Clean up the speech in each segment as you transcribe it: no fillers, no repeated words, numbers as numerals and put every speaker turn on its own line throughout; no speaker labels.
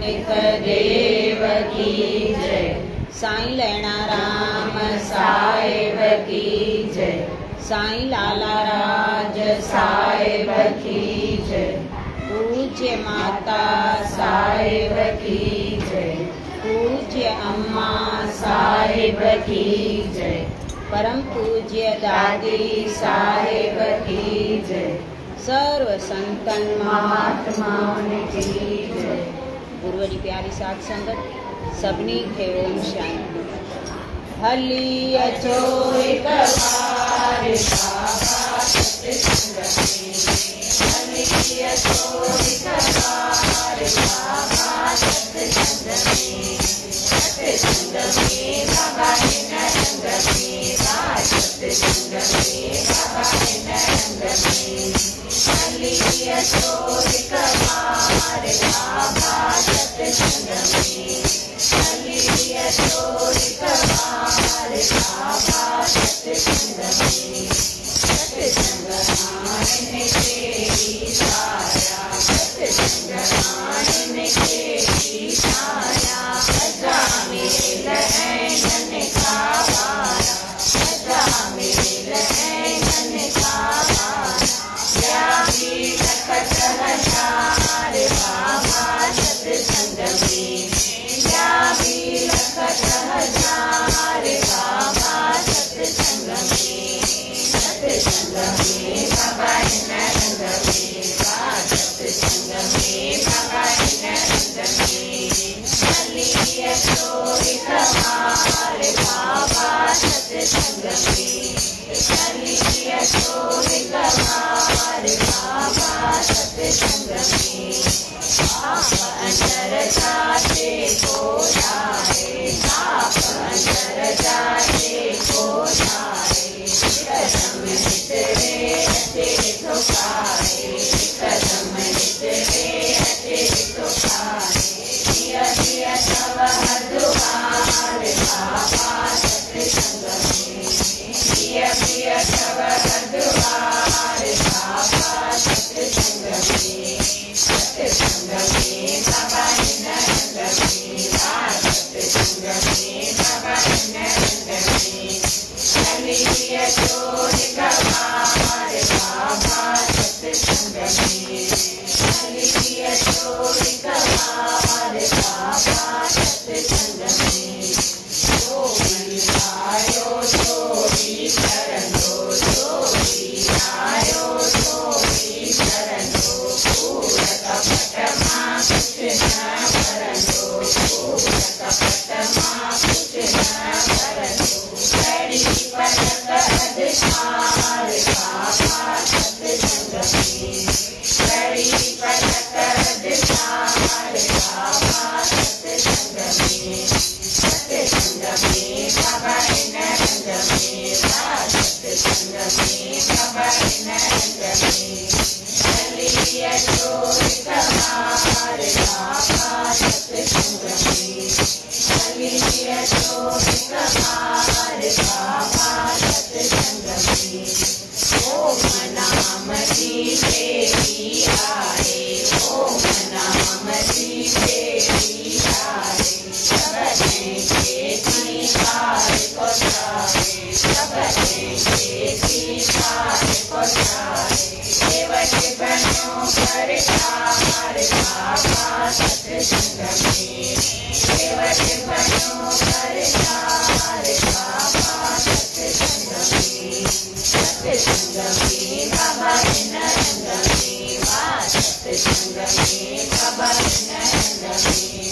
नानक देव की जय। साईं लैणा राम साहिब की जय। साईं लाला राज साहिब की जय। पूज्य माता साहिब की जय। पूज्य अम्मा साहिब की जय। परम पूज्य दादी साहिब की जय। सर्व संतन महात्माओं की जय। गुरुअ जी प्यारी साध संगत सभिनी खे ओम शांति। हली अचो हिक बार बाबा सत्संग में। हली अचो हिक बार बाबा सत्संग में। सत्संग में बाबा हिन रंग में। सत्संग में बाबा हिन रंग में। हली अचो हिक बार बाबा सत्संग में। हली अचो हिक बार बाबा सत्संग में। सत्संग आने के इशारा। सत्संग आने के इशारा। अजामिल है नन का वारा। अजामिल है नन का वारा। या भी लखत हजार बाबा सत्संग में। या भी लखत हजार बाबा सत्संग में। सत्संग में बाबा हिन रंग में। सत्संग में बाबा हिन रंग में। हली अचो हिक बार बाबा सत्संग में। हली अचो हिक बार बाबा सत्संग में। आप अंदर जाते को जाए। आप अंदर जाते को जाए। कदम नितरे अटे ठोकाए। कदम नितरे अटे ठोकाए। दिया दिया सब हरद्वार बाबा सत्संग में। दिया दिया सब हरद्वार बाबा सत्संग में। सत्संग में बाबा हिन रंग में। सत्संग में बाबा हिन रंग में। हली अचो हिक बार बाबा सत्संग में। हली अचो हिक बार बाबा सत्संग में। जोगी आयो जोगी शरणो। जोगी आयो जोगी शरणो। पूरत पट मां कुछ न करनो। पूरत पट मां कुछ न करनो। कड़ी पलक अधिकार बाबा सत्संग में। कड़ी पलक अधिकार बाबा सत्संग में। सत्संग में बाबा हिन रंग में। सत्संग में बाबा हिन रंग में। हली अचो हिक बार बाबा सत्संग में। हली अचो हिक बार बाबा सत्संग में। ओम नाम जी देवी आए। ओम नाम जी देवी आए। सब खेती कार को जाए। सब खेती कार को जाए। सेवक बनो करतार बाबा सत्संग में। सेवक बनो करतार बाबा सत्संग में। सत्संग में बाबा हिन रंग में। सत्संग में बाबा हिन रंग में।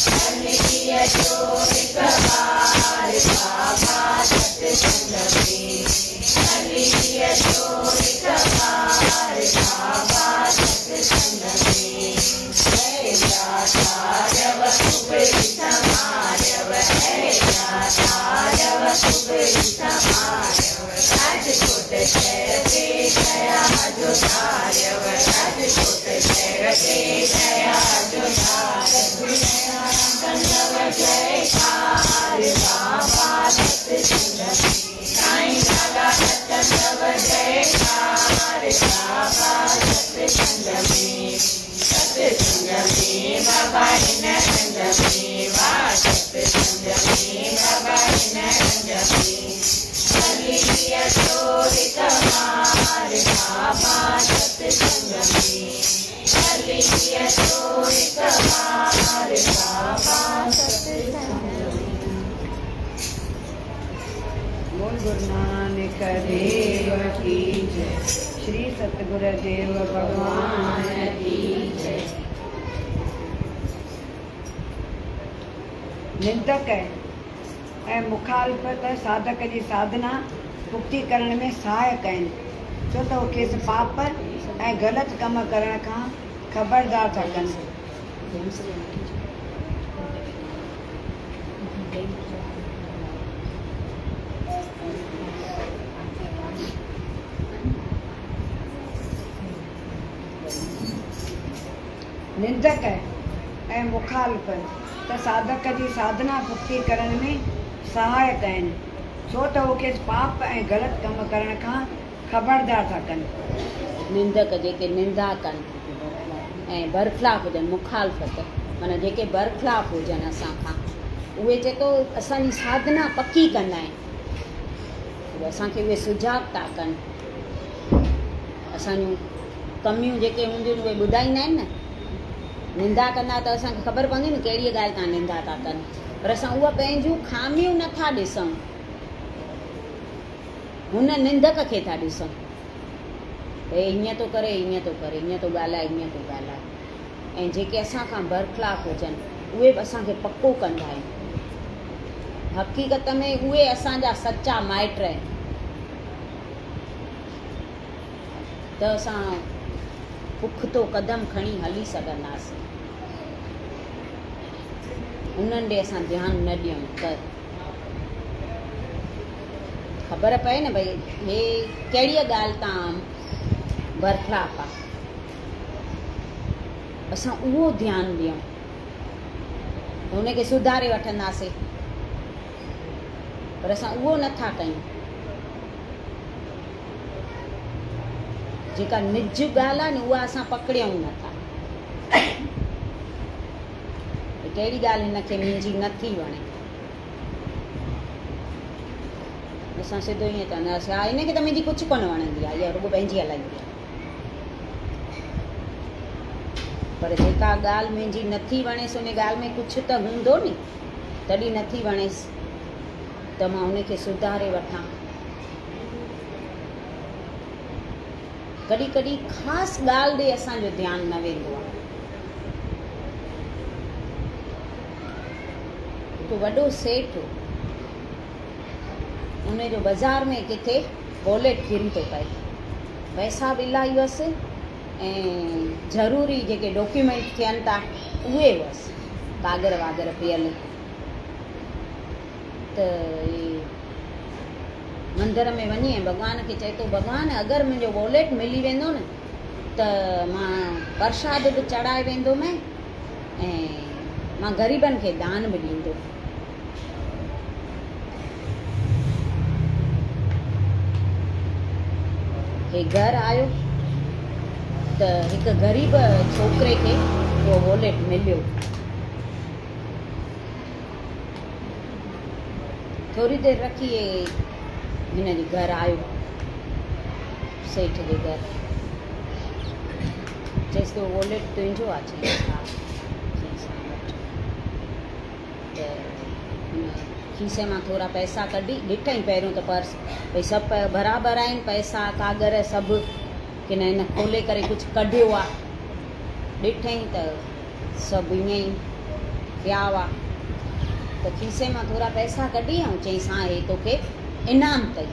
हली अचो हिक बार बाबा सत्संग में। हली अचो हिक बार बाबा सत्संग में। जय दातारव कुबेर समारव। जय दातारव कुबेर समारव। राजकोट शहर के दया जो धारव। राजकोट शहर के दया जो धारव। कन्नव जयकार बाबा सत्संग में। साईं लाला कन्नव जयकार बाबा सत्संग में। सत्संग में बाबा हिन में वा सत्संग में बाबा हिन रंग में हली अचोरी कमार बाबा सत्संग में हली अचोरी कमार बाबा सत्संग में। बोल गुरु नानक देव की जय। श्री सतगुरुदेव भगवान की जय।
निंदक ऐं मुखालिफ़त साधक जी साधना मुक्ति करण में सहायक आहिनि, छो त उहे खेसि पाप ऐं ग़लति कम करण खां ख़बरदार था कनि। निंदक ऐं मुखालिफ़त त साधक जी साधना मुक्ति करण में सहायक आहिनि, छो त उहे खेसि पाप ऐं ग़लति कम करण खां ख़बरदार था कनि।
निंदक जेके निंदा कनि ऐं बरख़िलाफ़ हुजनि, मुखालिफ़त माना जेके बरख़िलाफ़ हुजनि असांखां, उहे जेको असांजी साधना पकी कंदा आहिनि, असांखे उहे सुझाव था कनि, असांजूं कमियूं जेके हूंदियूं उहे ॿुधाईंदा आहिनि न। निंदा कंदा त असांखे ख़बर पवंदी न कहिड़ी ॻाल्हि तव्हां निंदा था कनि, पर असां उहा पंहिंजूं खामियूं नथा ॾिसूं, हुन निंदक खे था ॾिसूं। भई हीअं थो करे, हीअं थो करे, हीअं थो ॻाल्हाए, हीअं थो ॻाल्हाए। ऐं जेके असांखां बरख़िलाफ़ हुजनि उहे बि असांखे पको कंदा आहिनि। हक़ीक़त में उहे असांजा सचा माइट आहिनि, त असां पुख़्तो क़दम खणी हली सघंदासीं। उन्हनि ॾे असां ध्यानु न ॾियूं त ख़बर पए न भई हे कहिड़ी ॻाल्हि तां बरख़िलाफ़ आहे, असां उहो ध्यानु ॾियूं, हुनखे सुधारे वठंदासीं, पर असां उहो नथा कयूं। जेका निज ॻाल्हि आहे न उहा असां पकड़ियूं नथा। कहिड़ी ॻाल्हि हिनखे मुंहिंजी नथी वणे, असां सिधो ईअं चवंदासीं हा हिनखे त मुंहिंजी कुझु कोन वणंदी आहे, इहा रुॻो पंहिंजी हलाईंदी आहे। पर जेका ॻाल्हि मुंहिंजी नथी वणेसि उन ॻाल्हि में कुझु त हूंदो नी, तॾहिं नथी वणेसि त मां हुनखे सुधारे वठां। कॾहिं कॾहिं ख़ासि ॻाल्हि ॾे असांजो ध्यानु न वेंदो आहे। हिकु वॾो सेठ, उनजो बाज़ार में किथे वॉलेट किरी थो पए, पैसा बि इलाही हुअसि ऐं ज़रूरी जेके डॉक्यूमेंट थियनि था उहे हुअसि, कागर वागर पियल। त मंदर में वञी ऐं भॻवान खे चए थो भॻवान अगरि मुंहिंजो वॉलेट मिली वेंदो न त मां प्रसाद बि चढ़ाए वेंदोमांइ ऐं मां ग़रीबनि खे दान बि ॾींदो। हे घर आयो त हिकु ग़रीब छोकिरे खे उहो वॉलेट मिलियो। थोरी देरि रखी हिन जे घर आयो, सेठ जे घर, चएसि थो वॉलेट तुंहिंजो आहे? चईं हा। चईं त हिन खीसे मां थोरा पैसा कढी ॾिठईं पहिरियों त पर्स, भई सभु बराबरि आहिनि पैसा कागर सभु, की न हिन खोले करे कुझु कढियो आहे। ॾिठईं त सभु ईअं ई पिया हुआ। त खीसे मां थोरा पैसा कढी ऐं चईंसि हा हे तोखे इनाम अथई।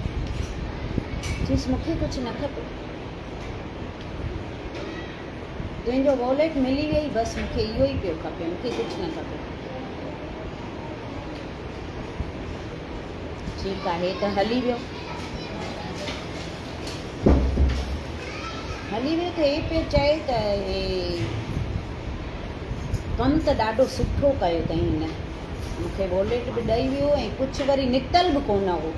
चईंसि मूंखे कुझु न खपे, तुंहिंजो वॉलेट मिली वई, बसि मूंखे इहो ई पियो खपे, मूंखे कुझु न खपे। ठीकु आहे, त हली वियो त हे पियो चए त हे कमु त ॾाढो सुठो कयो अथई हिन, मूंखे वॉलेट बि ॾेई वियो ऐं कुझु वरी निकितल बि कोन हो।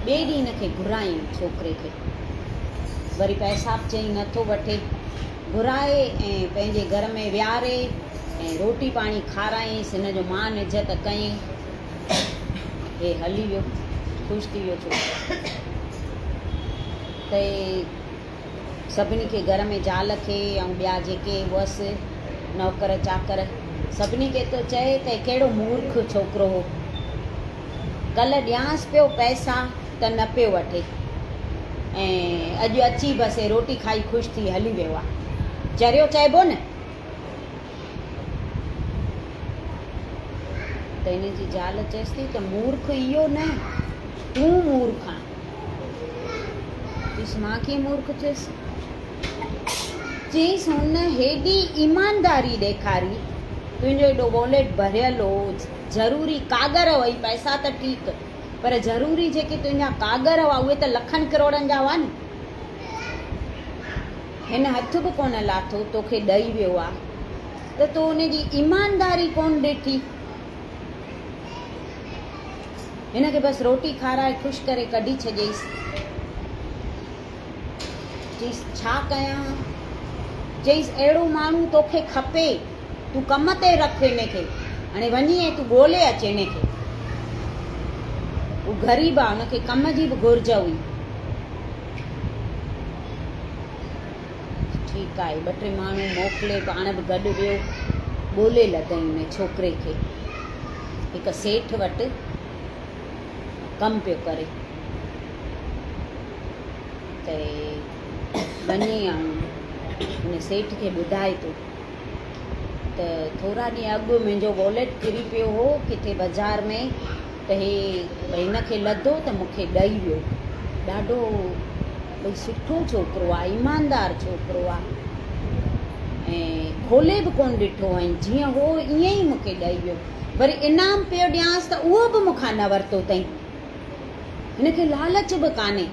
ॿिए ॾींहुं हिनखे घुराई छोकिरे खे, वरी पैसा बि चई नथो वठे, घुराए ऐं पंहिंजे घर में विहारे ऐं रोटी पाणी खारायईंसि, हिन जो मान इज़त कयईं। हे हली वियो, ख़ुशि थी वियो छोकिरो। त सभिनी खे घर में ज़ाल खे ऐं ॿिया जेके हुअसि नौकर चाकर सभिनी खे थो चए त कहिड़ो मूर्ख छोकिरो हो, कल्ह ॾियांसि पियो पैसा त न पियो वठे ऐं अॼु अची बसि रोटी खाई ख़ुशि थी हली वियो आहे। चरियो चइबो न। त हिन जी ज़ाल चएसि थी त मूर्ख इहो न, तूं मूर्ख आहे। चईसि मां कीअं मूर्ख थियुसि? चईसि हुन हेॾी ईमानदारी ॾेखारी, तुंहिंजो एॾो वॉलेट भरियल हो, ज़रूरी कागर हुई, पैसा त ठीकु, पर ज़रूरी जेके तुंहिंजा कागर हुआ उहे त लखनि करोड़नि जा हुआ न। हिन हथ बि कोन लाथो, तोखे ॾेई वियो आहे त तूं हुनजी ईमानदारी कोन ॾिठी। हिन खे बसि रोटी खाराए ख़ुशि करे कढी छॾियईसि। चईसि छा कयां? चईसि अहिड़ो माण्हू तोखे खपे, तूं कम ते रख हिनखे, हाणे वञी ऐं तूं ॻोल्हे अच हिनखे। हू ग़रीब आहे, हुनखे कम जी बि घुर्ज हुई। ठीकु आहे, 2-3 माण्हू मोकिले पाण बि गॾु वियो, ॻोल्हे लधई हुन छोकिरे खे। हिकु सेठ वटि कमु पियो करे, त वञी हुन सेठ खे ॿुधाए थो त थोरा ॾींहं अॻु मुंहिंजो वॉलेट किरी पियो हो किथे बाज़ार में, त हे हिन खे लधो त मूंखे ॾेई वियो। ॾाढो भई सुठो छोकिरो आहे, ईमानदार छोकिरो आहे, ऐं खोले बि कोन ॾिठो ऐं जीअं हो ईअं ई मूंखे ॾेई वियो। वरी इनाम पियो ॾियांसि त उहो बि मूंखां न वरितो अथई। हिनखे लालच बि कान्हे।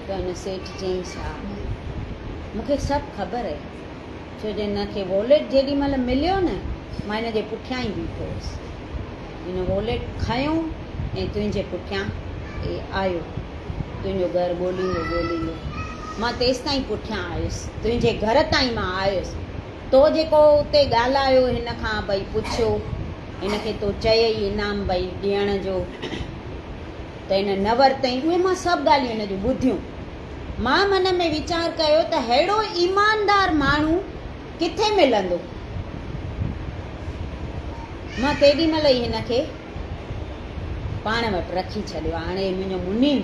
त हिन सेठ चयईंसि हा मूंखे सभु ख़बर आहे, छो जो हिनखे वॉलेट जेॾी महिल मिलियो न, मां हिन जे पुठियां ई बीठो हुअसि। हिन वॉलेट खयों ऐं तुंहिंजे पुठियां आयो, तुंहिंजो घरु ॻोल्हींदो। मां तेसि ताईं पुठियां आयुसि, तुंहिंजे घर ताईं मां आयुसि। तो जेको उते ॻाल्हायो हिन खां भई पुछियो, हिनखे तो चयई इनाम भई ॾियण जो, त हिन न वरितई। उहे मां सभु ॻाल्हियूं हिन जूं ॿुधियूं। मां मन में वीचार कयो त अहिड़ो ईमानदार माण्हू किथे मिलंदो। मां तेॾी महिल ई हिन खे पाण वटि रखी छॾियो। हाणे मुंहिंजो मुनीम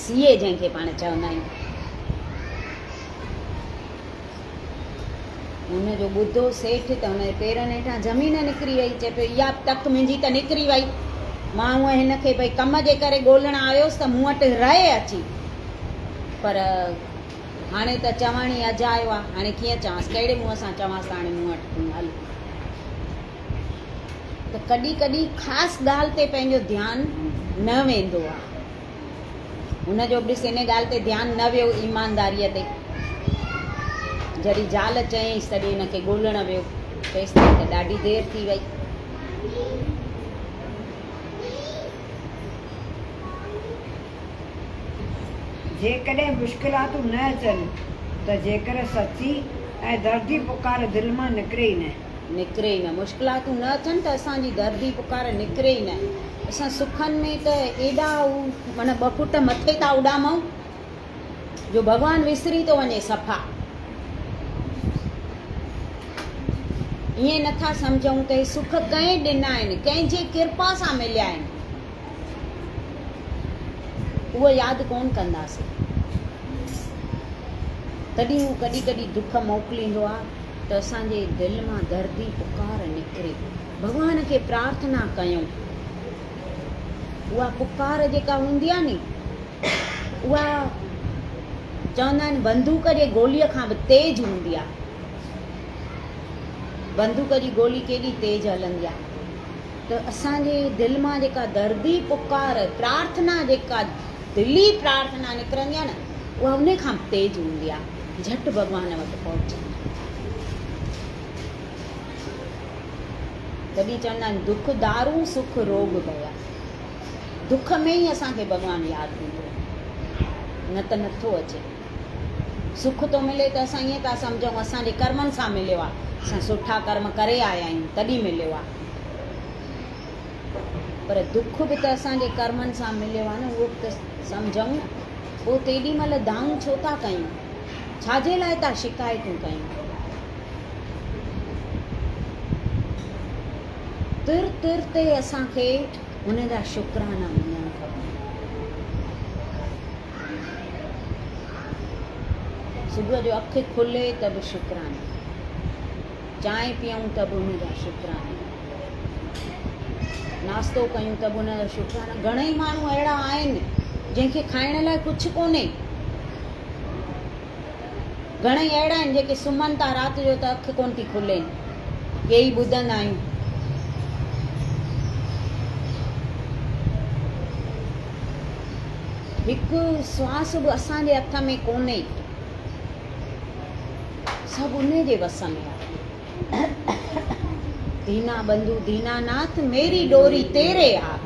सीए जंहिंखे पाण चवंदा आहियूं, हुनजो ॿुधो सेठ त हुनजे पेरनि हेठां ज़मीन निकिरी वई। चए पियो इहा तक मुंहिंजी त निकिरी वई। मां हूअं हिन खे भई कम जे करे ॻोल्हण आयुसि त मूं वटि रहे अची, पर हाणे त चवण ई अजायो आहे। हाणे कीअं चवांसि, कहिड़े मुंहं सां चवांसि त हाणे मूं वटि तूं हल। त कॾहिं कॾहिं ख़ासि ॻाल्हि ते पंहिंजो ध्यानु न वेंदो आहे। हुनजो बि ॾिस हिन ॻाल्हि ते ध्यानु न वियो, ईमानदारीअ ते। जॾहिं ज़ाल चयईंसि तॾहिं हिनखे ॻोल्हण वियो, तेसि ताईं त ॾाढी देरि थी वई।
जेकॾहिं मुश्किलातूं न अचनि त जेकर सची ऐं दर्दी पुकार दिलि मां निकिरे ई न।
मुश्किलातूं न अचनि त असांजी दर्दी पुकार निकिरे ई न। असां सुखनि में त एॾा माना 2 फुट मथे था उॾामूं जो भॻवानु विसरी थो वञे सफ़ा। ईअं नथा सम्झूं त हे सुख कंहिं ॾिना आहिनि, कंहिंजी कृपा सां मिलिया आहिनि। उहो यादि कोन कंदासीं। तॾहिं हू कॾहिं कॾहिं दुख मोकिलींदो आहे त असांजे दिलि मां दर्दी पुकार निकिरे, भॻवान खे प्रार्थना कयूं। उहा पुकार जेका हूंदी आहे नी, उहा चवंदा आहिनि बंदूक जे गोलीअ खां बि तेज़ हूंदी आहे। बंदूक जी गोली केॾी तेज़ हलंदी आहे, त असांजे दिलि मां जेका दर्दी पुकार प्रार्थना, जेका दिली प्रार्थना निकिरंदी आहे न, उहा उन खां तेज़ हूंदी आहे। झटि भॻवान वटि पहुचंदी। तॾहिं चवंदा आहिनि दुख दारू सुख रोग भया। दुख में ई असांखे भॻवानु यादि ईंदो। न त नथो अचे। सुख थो मिले त असां ईअं था सम्झूं असांजे कर्मनि सां मिलियो आहे, असां सुठा कर्म करे आया आहियूं तॾहिं मिलियो आहे। पर दुख बि त असांजे कर्मनि सां मिलियो आहे न, उहो बि त सम्झूं न। पोइ तेॾी महिल दाऊं छो था कयूं, छाजे लाइ था शिकायतूं कयूं? तिर तिर ते असांखे हुन जा शुकराना मञणु खपनि। सुबुह जो अखि खुले त बि शुकराना, चांहि पीऊं त बि हुन जा शुकराना, नाश्तो कयूं त बि हुन जा शुकराना। घणेई माण्हू अहिड़ा आहिनि जंहिंखे खाइण लाइ कुझु कोन्हे, घणेई अहिड़ा आहिनि जेके सुम्हनि था राति जो त अखि कोन थी खुले, इहे ई ॿुधंदा आहियूं। हिकु श्वास बि असांजे हथ में कोन्हे, सभु उन जे वस में आहे। दीना बंधु दीनानाथ मेरी डोरी तेरे हाथ,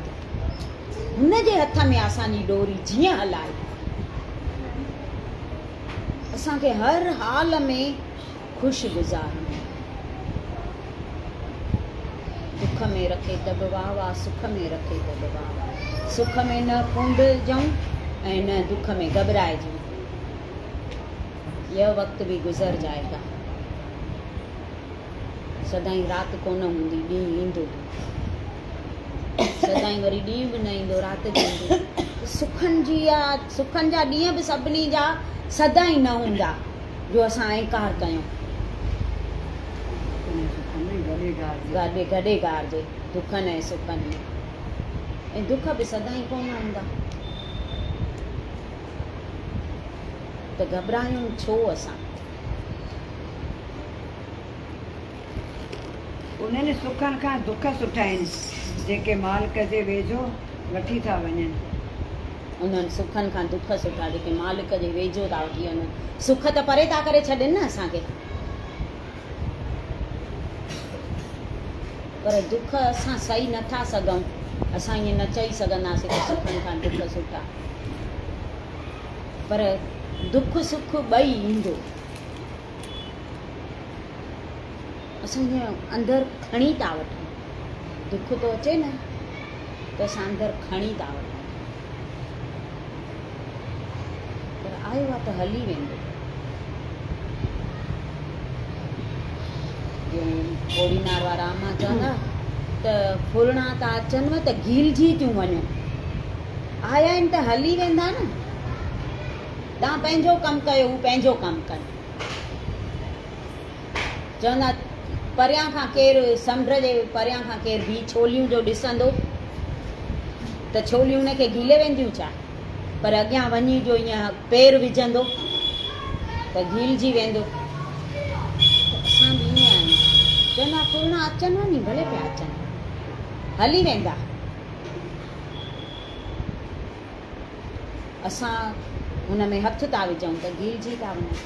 हुन जे हथ में असांजी डोरी जीअं हलाए। असांखे हर हाल में ख़ुशि गुज़ारणो, दुख में रखे त बि वाह वाह, सुख में रखे त बि वाह वाह। सुख में न कुंडजूं ऐं न दुख में घबराइजूं। यह वक्त भी गुज़र जाएगा, सदाईं राति कोन हूंदी, ॾींहुं ईंदो। सदाईं वरी ॾींहुं बि न ईंदो, राति बि ईंदी। सुखनि जा ॾींहं बि सभिनी जा सदाईं न हूंदा जो असां इंकार कयूं। गॾे गारिजे दुखनि ऐं सुखनि में, ऐं दुख बि सदाईं कोन हूंदा। त घबरायूं छो असां?
उन्हनि सुखनि खां दुख सुठा आहिनि जेके मालिक जे वेझो वठी था वञनि।
उन्हनि सुखनि खां दुख सुठा जेके मालिक जे वेझो था वठी वञनि। सुख त परे था करे छॾनि न असांखे, पर दुख असां सही नथा सघूं। असां ईअं न चई सघंदासीं कि सुखनि खां दुख सुठा, पर दुख सुख ॿई ईंदो। असां ईअं अंदरि खणी था वठूं, दुख थो अचे न त असां अंदरि खणी था वठूं, पर आयो आहे त हली वेंदो। थोड़ी नार वारा अम्मा चवंदा त फुलणा था अचनिव त घिलजी थियूं वञो, आया आहिनि त हली वेंदा न। तव्हां पंहिंजो कमु कयो, हू पंहिंजो कमु कनि। चवंदा परियां खां केरु समुंड जे परियां खां केरु बि छोलियूं जो ॾिसंदो त छोलियूं उनखे घिले वेंदियूं छा? पर अॻियां वञी जो ईअं पेर विझंदो त घिलजी वेंदो। असां बि ईअं आहियूं, चवंदा फुलणा अचनि वञी भले पिया अचनि, हली वेंदा। असां हुन में हथ था विझूं त घिलजी था वञनि।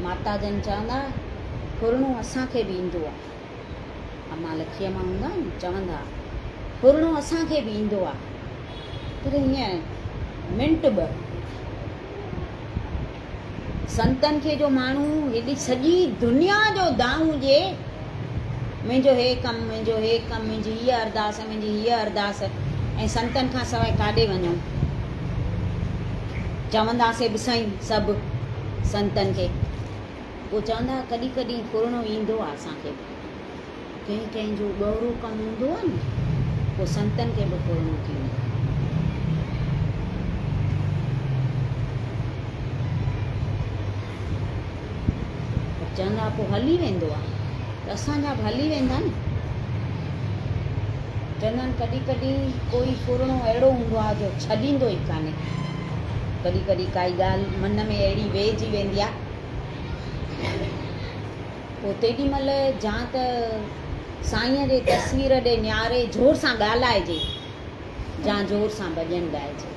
माता जन चवंदा फुलणो असांखे बि ईंदो आहे। अम्मा लखीअ मां हूंदा न चवंदा फुलणो असांखे बि ईंदो आहे, पर हीअं मिंट ॿ। संतनि खे जो माण्हू हेॾी सॼी दुनिया जो दाऊं हुजे, मुंहिंजो हे कमु, मुंहिंजो हे कमु, मुंहिंजी हीअ अरदास, मुंहिंजी हीअ अरदास, ऐं संतनि खां सवाइ काॾे वञूं? चवंदासीं बि साईं सभु संतनि खे, पोइ चवंदा कॾहिं कॾहिं फुलणो ईंदो आहे असांखे। कंहिं कंहिंजो ॻौरो कमु हूंदो आहे न, पोइ संतनि खे बि फुलणो थींदो। चवंदा पोइ हली वेंदो आहे, त असांजा बि हली वेंदा न। चवंदा आहिनि कॾहिं कॾहिं कोई फुलणो अहिड़ो हूंदो आहे जो छॾींदो ई कान्हे। कॾहिं कॾहिं काई ॻाल्हि मन में अहिड़ी वेहिजी वेंदी आहे, पोइ तेॾी महिल जा त साईंअ जे तस्वीर ॾे नियारे ज़ोर सां ॻाल्हाइजे, जा ज़ोर सां भॼन ॻाइजे,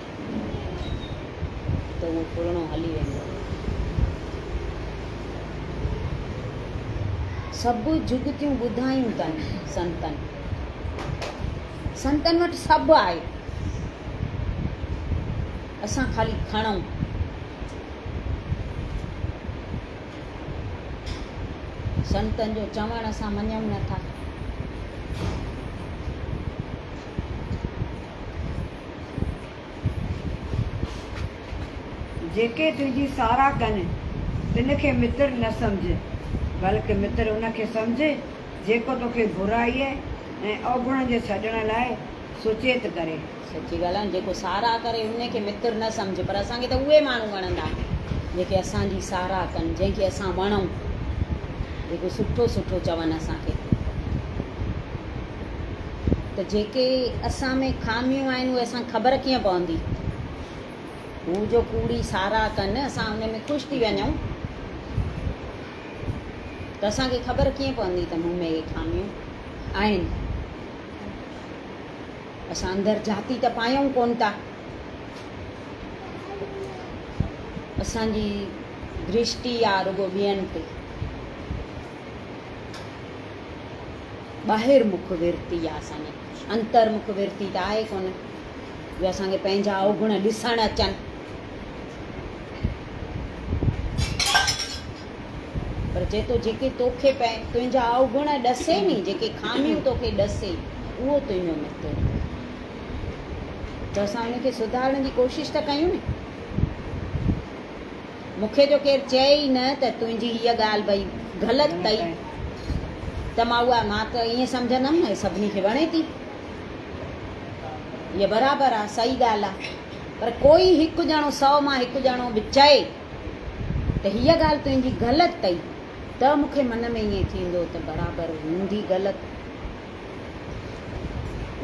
त उहो फुलणो हली वेंदो। सभु जुगतियूं ॿुधायूं अथनि संतनि। संतनि वटि सभु आहे, असां ख़ाली खणूं। संतनि जो चवण असां मञूं नथा।
जेके तुंहिंजी सारा कनि तिन खे मित्र न सम्झ, बल्कि मित्र उनखे सम्झ जेको तोखे बुराईअ ऐं अवगुण जे छॾण लाइ सुचेत करे।
सची ॻाल्हि आहे, जेको साराह करे उनखे मित्र न सम्झ, पर असांखे त उहे माण्हू वणंदा जेके असांजी साराह कनि, जंहिंखे असां वणूं, जेको सुठो सुठो चवनि असांखे। त जेके असां में खामियूं आहिनि उहे असांखे ख़बर कीअं पवंदी? हू जो कूड़ी साराह कनि असां उन में ख़ुशि थी वञूं त असांखे ख़बर कीअं पवंदी त मूं में इहे खामियूं आहिनि। असां अंदरि जाती त पायूं कोन था। असांजी दृष्टि आहे रुगो ॿियनि ते, ॿाहिर्मुख विरती आहे असांजी, अंतर्मुख विरती त आहे कोन जो असांखे पंहिंजा अवगुण ॾिसणु अचनि। पर जेतो जेके तोखे तुंहिंजा अवगुण ॾसे नी, जेके खामियूं तोखे ॾसे, उहो तुंहिंजो मित्र। त असां उनखे सुधारण जी कोशिशि त कयूं न। मूंखे जो केरु चए ई न त तुंहिंजी हीअ ॻाल्हि भई ग़लति अथई, त मां त ईअं सम्झंदमि न सभिनी खे वणे थी, हीअ बराबरि आहे, सही ॻाल्हि आहे। पर कोई हिकु ॼणो 100 मां हिकु ॼणो बि चए त हीअ ॻाल्हि तुंहिंजी ग़लति अथई, त मूंखे मन में ईअं थींदो त बराबरि हूंदी ग़लति।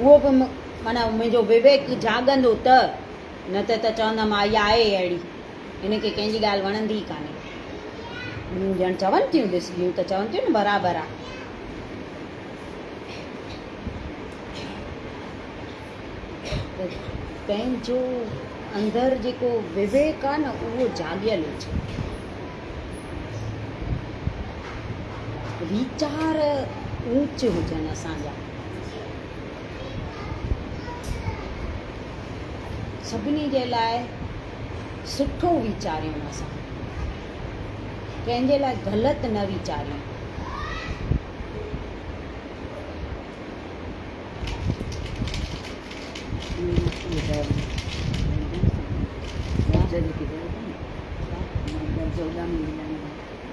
उहो बि माना मुंहिंजो विवेक जाॻंदो त, न त चवंदमि हा इहा आहे अहिड़ी, हिनखे कंहिंजी ॻाल्हि वणंदी ई कान्हे। ॿियूं ॼण चवनि थियूं, ॾिस ॿियूं त चवनि थियूं न बराबरि आहे। त पंहिंजो अंदरि जेको विवेक आहे न उहो जाॻियल हुजे, वीचार ऊच हुजनि असांजा, सभिनी जे लाइ सुठो वीचारियूं असां, कंहिंजे लाइ ग़लति न वीचारियूं।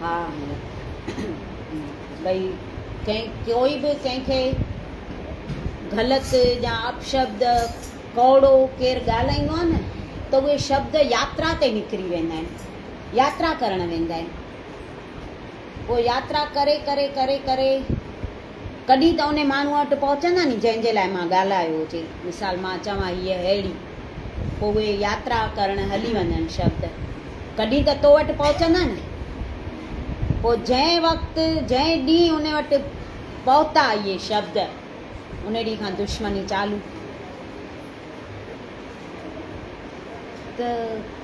हा भई कोई बि कंहिंखे ग़लति या अपशब्द कौड़ो केरु ॻाल्हाईंदो आहे न, त उहे शब्द यात्रा ते निकिरी वेंदा आहिनि, यात्रा करणु वेंदा आहिनि। पोइ यात्रा करे करे करे करे कॾहिं त उन माण्हू वटि पहुचंदा नी जंहिंजे लाइ मां ॻाल्हायो हुजे। मिसाल मां चवां हीअ अहिड़ी, पोइ उहे यात्रा करणु हली वञनि शब्द, कॾहिं त तो वटि पहुचंदा न। पोइ जंहिं वक़्तु जंहिं ॾींहुं उन वटि पहुता इहे शब्द, उन ॾींहुं खां दुश्मनी चालू। त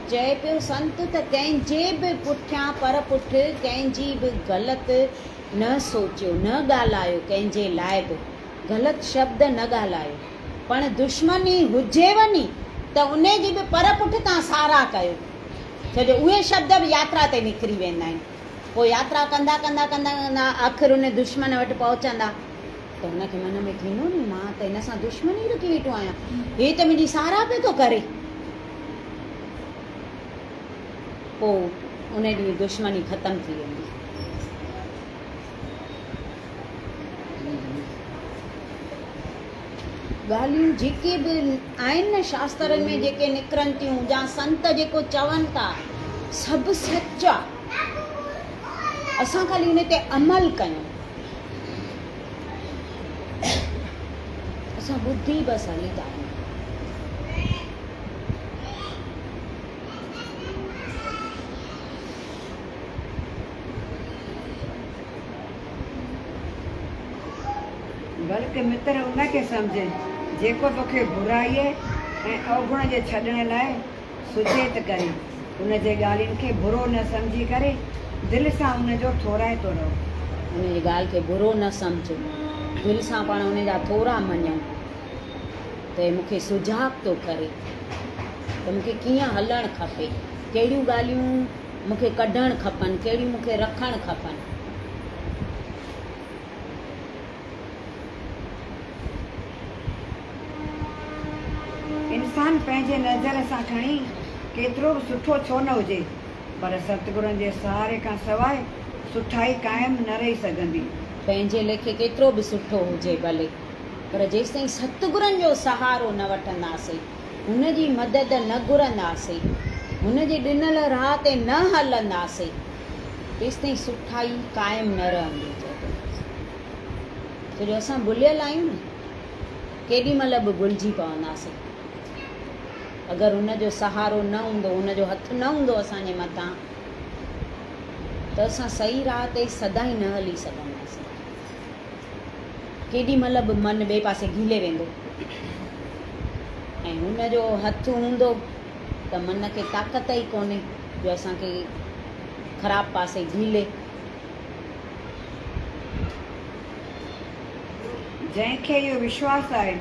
चए पियो संत त कंहिंजे बि पुठियां पर पुठ कंहिंजी बि ग़लति न सोचियो, न ॻाल्हायो, कंहिंजे लाइ बि ग़लति शब्द न ॻाल्हायो। पण दुश्मनी हुजेव नी त उन जी बि पर पुठ तव्हां साराह कयो, छो जो उहे शब्द बि यात्रा ते निकिरी वेंदा आहिनि। पोइ यात्रा कंदा कंदा कंदा कंदा आख़िर उन दुश्मन वटि पहुचंदा त हुनखे मन में थींदो नी मां त हिन सां दुश्मनी रखी वेठो आहियां, हे त मुंहिंजी साराह पियो थो करे। पोइ उन ॾींहुं दुश्मनी ख़तमु थी वेंदी। ॻाल्हियूं जेके बि आहिनि न शास्त्रनि में जेके निकिरनि थियूं, या संत जेको चवनि था, सभु सच आहे। असां ख़ाली उन ते अमल कयूं, असां ॿुधी बसि हली था वञूं।
बल्कि मित्र उनखे सम्झ जेको तोखे बुराईअ ऐं अवगुण जे छॾण लाइ सुचेत करे, उन जे ॻाल्हियुनि खे बुरो न सम्झी करे दिलि सां उनजो थोराए थो रहो।
उन जी ॻाल्हि खे बुरो न सम्झो, दिलि सां पाण उन जा थोरा मञूं त मूंखे सुजाॻ थो करे। त मूंखे कीअं हलणु खपे, कहिड़ियूं ॻाल्हियूं मूंखे कढणु खपनि, कहिड़ियूं मूंखे रखणु खपनि।
इंसान पंहिंजे नज़र सां खणी केतिरो बि सुठो छो न हुजे, पर सतगुरनि जे सहारे खां सवाइ सुठाई क़ाइमु न रही सघंदी।
पंहिंजे लेखे केतिरो बि सुठो हुजे भले, पर जेसिताईं सतगुरनि जो सहारो न वठंदासीं, हुन जी मदद न घुरंदासीं, हुन जे ॾिनल राह ते न हलंदासीं, तेसिताईं सुठाई क़ाइमु न रहंदी। छो जो असां भुलियल आहियूं न, केॾी महिल बि भुलिजी पवंदासीं। अगरि हुन जो सहारो न हूंदो, हुन जो हथु न हूंदो असांजे मथां, त असां सही राह ते सदाईं न हली सघंदासीं। केॾी महिल बि मन ॿिए पासे घिले वेंदो, ऐं हुन जो हथु हूंदो त मन खे ताक़त ई कोन्हे जो असांखे ख़राबु पासे घिले।
जंहिंखे इहो विश्वास आहे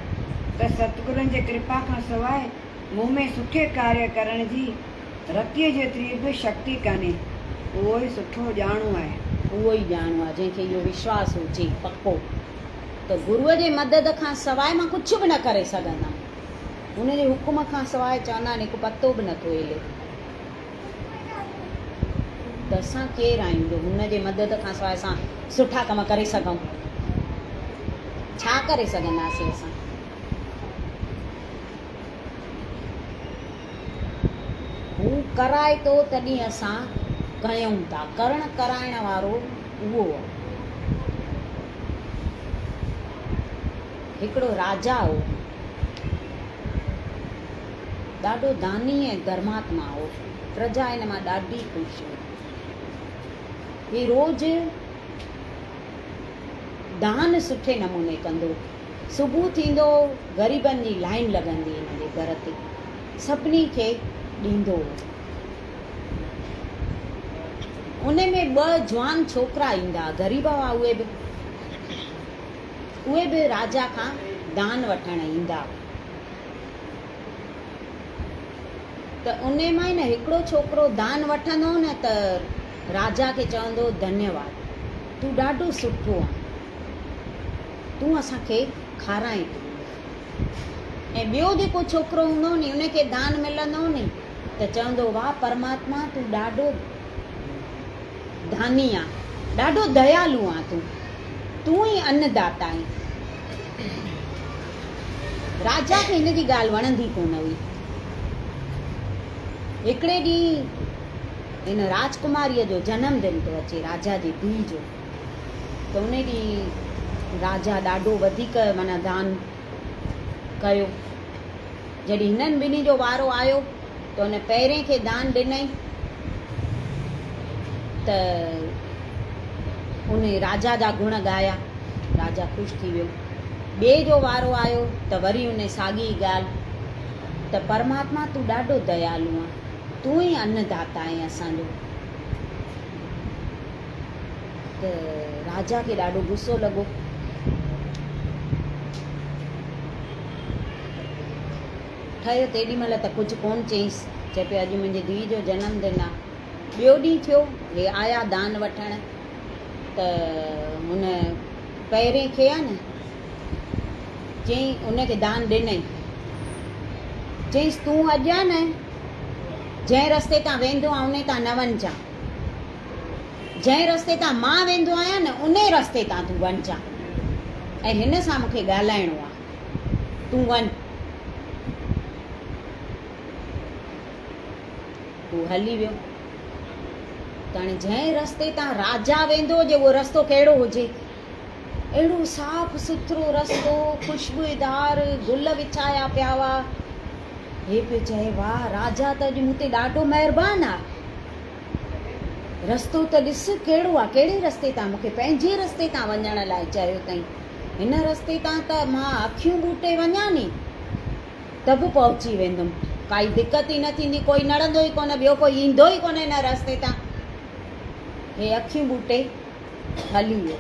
त सतगुरनि जे कृपा खां सवाइ मूं में सुठे कार्य करण जी रतीअ जेतिरी बि शक्ति कान्हे, उहो ई सुठो ॼाणू आहे।
उहो ई ॼाणू आहे जंहिंखे इहो विश्वास हुजे पको त गुरूअ जे मदद खां सवाइ मां कुझु बि न करे सघंदमि। हुन जे हुकुम खां सवाइ चवंदा आहिनि हिकु पतो बि नथो हिले। त असां केरु आहियूं जो हुन जे मदद खां सवाइ असां सुठा कम करे सघूं? छा करे सघंदासीं असां? हू कराए थो तॾहिं असां कयूं था। करणु कराइण वारो उहो आहे। हिकिड़ो राजा हो, ॾाढो दानी ऐं धर्मात्मा हो। प्रजा हिन मां ॾाढी ख़ुशि हुई। हे रोज़ु दान सुठे नमूने कंदो। सुबुह थींदो ग़रीबनि जी लाइन लॻंदी हिन जे घर ते, सभिनी खे ॾींदो। उन में 2 जवान छोकिरा ईंदा, ग़रीब हुआ उहे बि राजा खां दान वठण ईंदा। त उन मां ई न हिकिड़ो छोकिरो दान वठंदो न त राजा खे चवंदो धन्यवाद, तूं ॾाढो सुठो आहे, तूं असांखे खाराए। ऐं ॿियो जेको छोकिरो हूंदो नी, उनखे दान मिलंदो नी त चवंदो वाह परमात्मा तूं ॾाढो दानी आहे, ॾाढो दयालु आहे, तूं ई अन्नदाता आहीं। राजा खे हिन जी ॻाल्हि वणंदी कोन हुई। हिकिड़े ॾींहुं हिन राजकुमारीअ जो जनमदिन थो अचे, राजा जी धीउ जो। त उन ॾींहुं राजा ॾाढो वधीक माना दान कयो। जॾहिं हिननि ॿिन्ही जो वारो आयो त हुन पहिरें खे दान ॾिनई त उन राजा जा गुण ॻाया, राजा ख़ुशि थी वियो। ॿिए जो वारो आयो त वरी उन साॻी ॻाल्हि त परमात्मा तूं ॾाढो दयालु आहे, तूं ई अन्नदाता आहीं असांजो। त राजा खे ॾाढो गुस्सो लॻो। ठहियो तेॾी महिल त कुझु कोन चयईंसि, चए पियो अॼु मुंहिंजी धीउ जो जनमदिन आहे। ॿियो ॾींहुं थियो, हे आया दान वठण, त हुन पहिरें खे आहे न चयईं, उनखे दान ॾिनई, चयईंसि तूं अॼु आहे न जंहिं रस्ते तां वेंदो आहे उन तां न वञजां, जंहिं रस्ते तां मां वेंदो आहियां न उन रस्ते तां तूं वञजां, ऐं हिन सां मूंखे ॻाल्हाइणो आहे, तूं वञ। हू हली वियो। त हाणे जंहिं रस्ते तां राजा वेंदो हुजे उहो रस्तो कहिड़ो हुजे? अहिड़ो साफ़ सुथरो रस्तो, ख़ुशबूदार गुल विछाया पिया हुआ। हे पियो चए वाह राजा त अॼु मूं ते ॾाढो महिरबानी आहे। रस्तो त ॾिस कहिड़ो आहे, कहिड़े रस्ते तां मूंखे पंहिंजे रस्ते तां वञण लाइ चयो अथई। हिन रस्ते तां त मां अखियूं ॿूटे वञा नी त बि पहुची वेंदुमि, काई दिक़त ई न थींदी, कोई नड़ंदो ई कोन, ॿियो कोई ईंदो ई कोन हिन रस्ते तां। हे अखियूं ॿूटे हली वियो।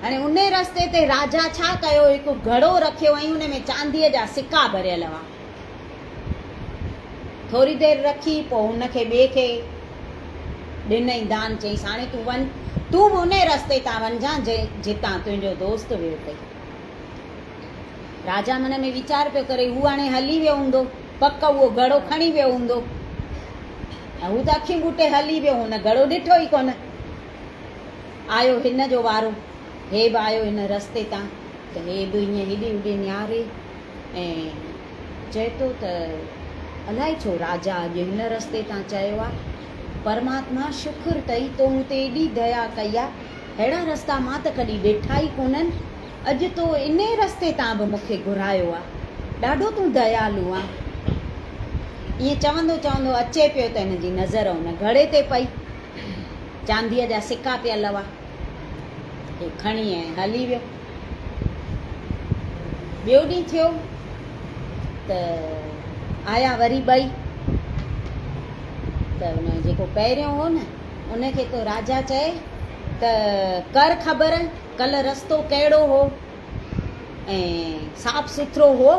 हाणे उन रस्ते ते राजा छा कयो, हिकु घड़ो रखियो ऐं उन में चांदीअ जा सिक्का भरियल हुआ। थोरी देरि रखी पोइ हुनखे ॿिए खे ॾिनई दान, चईंसि हाणे तूं वञ, तूं बि उन रस्ते तां वञजां जितां तुंहिंजो दोस्त वियो अथई। राजा मन में वीचार पियो करे, हू हाणे हली वियो हूंदो, पक उहो घड़ो खणी वियो हूंदो, ऐं हू त अखियूं ॿूटे हली वियो, हुन घड़ो ॾिठो ई कोन। आयो हिन जो वारो, हे बि आयो हिन रस्ते तां, त हे बि ईअं हेॾे होॾे निहारे ऐं चए थो त अलाए छो राजा अॼु हिन रस्ते तां चयो आहे, परमात्मा शुक्र अथई तो मूं ते एॾी दया कई आहे, अहिड़ा रस्ता मां त कॾहिं ॾिठा ई कोन्हनि, अॼु तो इन रस्ते तां बि मूंखे घुरायो आहे, ॾाढो तूं दयालू आहे। ईअं चवंदो चवंदो अचे पियो त हिन जी नज़र हुन घड़े ते पई, चांदीअ जा सिक्का पिया लवा, हे खणी ऐं हली वियो। ॿियो ॾींहुं थियो त आया वरी ॿई, त हुन जेको पहिरियों हो न उनखे तो राजा चए त कर ख़बर कल्ह रस्तो कहिड़ो हो ऐं साफ़ सुथरो हो,